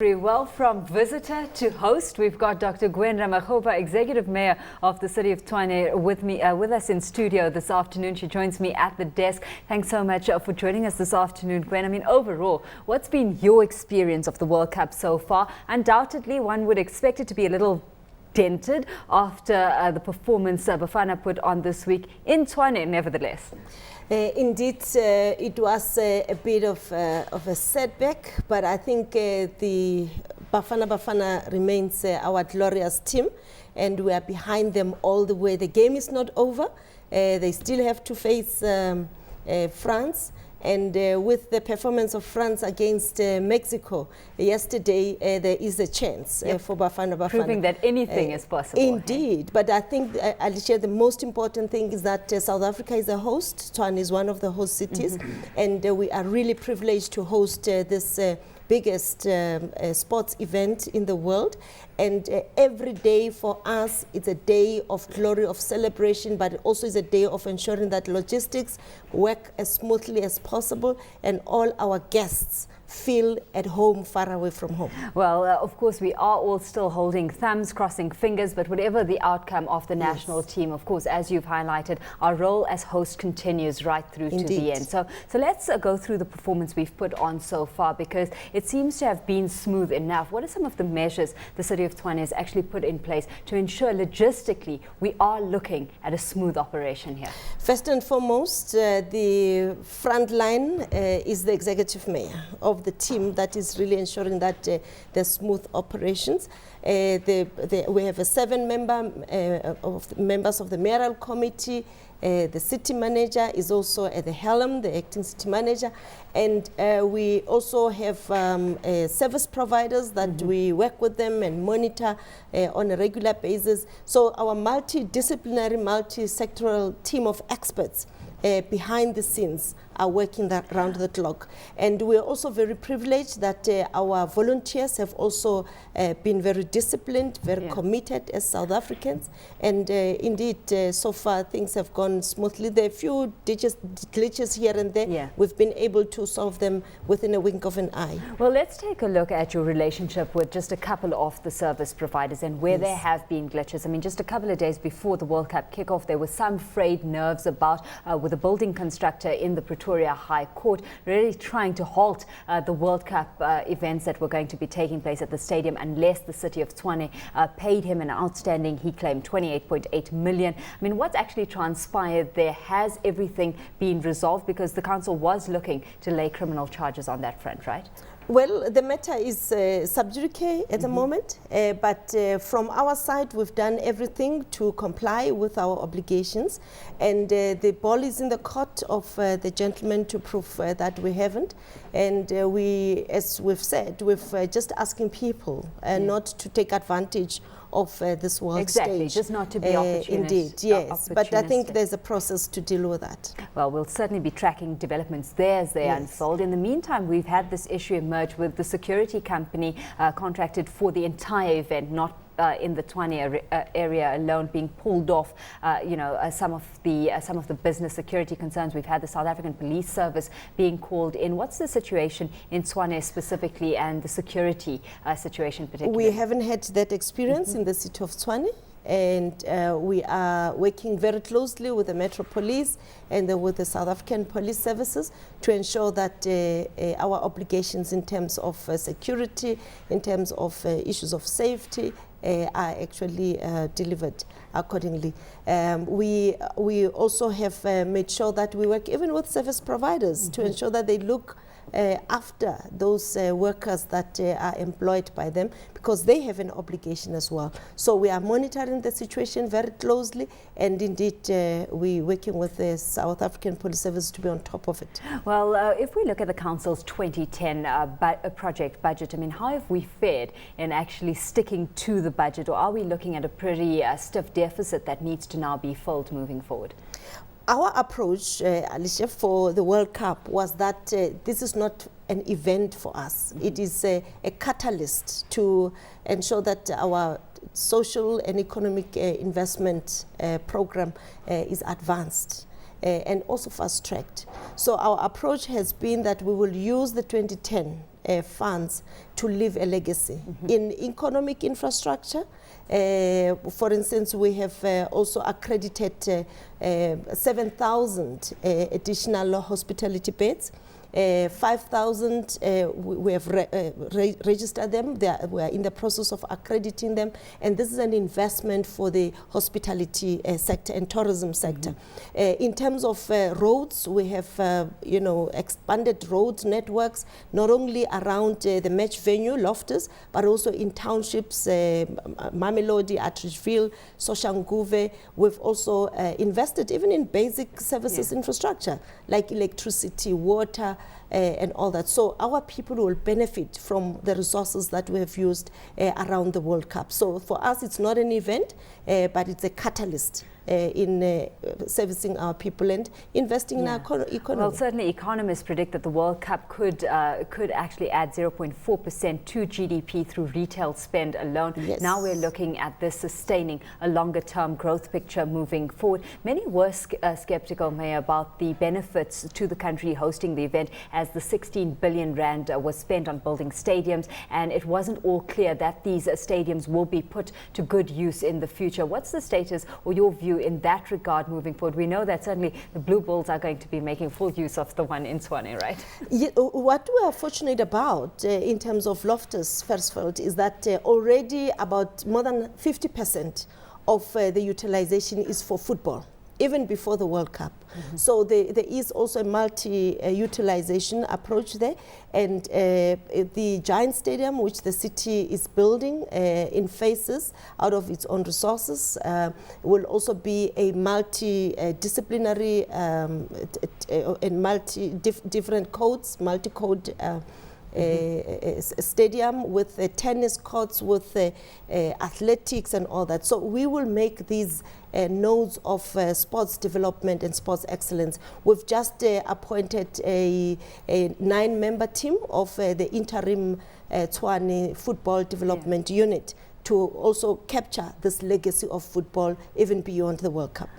very well. From visitor to host, we've got Dr. Gwen Ramokgopa, Executive Mayor of the City of Tshwane, with us in studio this afternoon. She joins me at the desk. Thanks so much for joining us this afternoon, Gwen. I mean, overall, what's been your experience of the World Cup so far? Undoubtedly, one would expect it to be a little dented after the performance Bafana put on this week in Tshwane, nevertheless. Indeed, it was a bit of a setback, but I think the Bafana remains our glorious team, and we are behind them all the way. The game is not over. They still have to face France. And with the performance of France against Mexico yesterday, there is a chance for Bafana. Proving that anything is possible. Indeed. But I think, Alishia, the most important thing is that South Africa is a host. Tshwane is one of the host cities. And we are really privileged to host this biggest sports event in the world. And every day for us, it's a day of glory, of celebration, but it also is a day of ensuring that logistics work as smoothly as possible and all our guests feel at home, far away from home. Well, of course, we are all still holding thumbs, crossing fingers, but whatever the outcome of the national team, of course, as you've highlighted, our role as host continues right through to the end. So let's go through the performance we've put on so far, because it seems to have been smooth enough. What are some of the measures the City of Tshwane has actually put in place to ensure logistically we are looking at a smooth operation here? First and foremost, the front line is the executive mayor of the team that is really ensuring that there's smooth operations. We have a 7 members of the mayoral committee. The city manager is also at the helm, the acting city manager, and we also have service providers that we work with them and monitor on a regular basis. So our multidisciplinary, multi-sectoral team of experts behind the scenes are working around the clock. And we're also very privileged that our volunteers have also been very disciplined, very committed as South Africans. And indeed, so far things have gone smoothly. There are a few glitches here and there. Yeah. We've been able to solve them within a wink of an eye. Well, let's take a look at your relationship with just a couple of the service providers and where there have been glitches. I mean, just a couple of days before the World Cup kickoff, there were some frayed nerves about with a building constructor in the Pretoria High Court, really trying to halt the World Cup events that were going to be taking place at the stadium unless the City of Tshwane paid him an outstanding, he claimed, 28.8 million. I mean, what's actually transpired there? Has everything been resolved? Because the council was looking to lay criminal charges on that front, right? Well, the matter is sub judice at the moment, but from our side, we've done everything to comply with our obligations, and the ball is in the court of the gentleman to prove that we haven't. And we, as we've said, we've just asking people not to take advantage of this world stage. Just not to be opportunist. Indeed, yes. But I think there's a process to deal with that. Well, we'll certainly be tracking developments there as they unfold. In the meantime, we've had this issue emerge with the security company contracted for the entire event, not in the Tshwane area alone, being pulled off. Some of the business security concerns. We've had the South African Police Service being called in. What's the situation in Tshwane specifically, and the security situation particularly? We haven't had that experience in the city of Tshwane. And we are working very closely with the Metro Police and with the South African Police Services to ensure that our obligations in terms of security, in terms of issues of safety, are actually delivered accordingly. We also have made sure that we work even with service providers to ensure that they look after those workers that are employed by them, because they have an obligation as well. So we are monitoring the situation very closely, and indeed we're working with the South African Police Service to be on top of it. Well, if we look at the Council's 2010 project budget, I mean, how have we fared in actually sticking to the budget, or are we looking at a pretty stiff deficit that needs to now be filled moving forward? Our approach, Alishia, for the World Cup was that this is not an event for us. It is a catalyst to ensure that our social and economic investment program is advanced. and also fast-tracked. So our approach has been that we will use the 2010 funds to leave a legacy in economic infrastructure. For instance, we have also accredited 7,000 additional hospitality beds. 5,000, we have registered them. We are in the process of accrediting them, and this is an investment for the hospitality sector and tourism sector. In terms of roads, we have expanded road networks, not only around the match venue, Loftus, but also in townships, Mamelodi, Atteridgeville, Soshanguve. We've also invested even in basic services infrastructure, like electricity, water, and all that. So our people will benefit from the resources that we have used around the World Cup. So for us, it's not an event, but it's a catalyst in servicing our people and investing in our economy. Well, certainly economists predict that the World Cup could actually add 0.4% to GDP through retail spend alone. Yes. Now we're looking at this sustaining a longer-term growth picture moving forward. Many were skeptical, Mayor, about the benefits to the country hosting the event, as the 16 billion rand was spent on building stadiums, and it wasn't all clear that these stadiums will be put to good use in the future. What's the status or your view in that regard moving forward? We know that certainly the Blue Bulls are going to be making full use of the one in Tshwane, right? Yeah, what we are fortunate about in terms of Loftus Versfeld is that already about more than 50% of the utilization is for football, even before the World Cup. So there is also a multi-utilization approach there, and the giant stadium, which the city is building in phases out of its own resources, will also be a multi-disciplinary and different codes, multi-code stadium with tennis courts, with athletics and all that. So we will make these nodes of sports development and sports excellence. We've just appointed a 9-member team of the interim Tshwane football development unit to also capture this legacy of football even beyond the World Cup.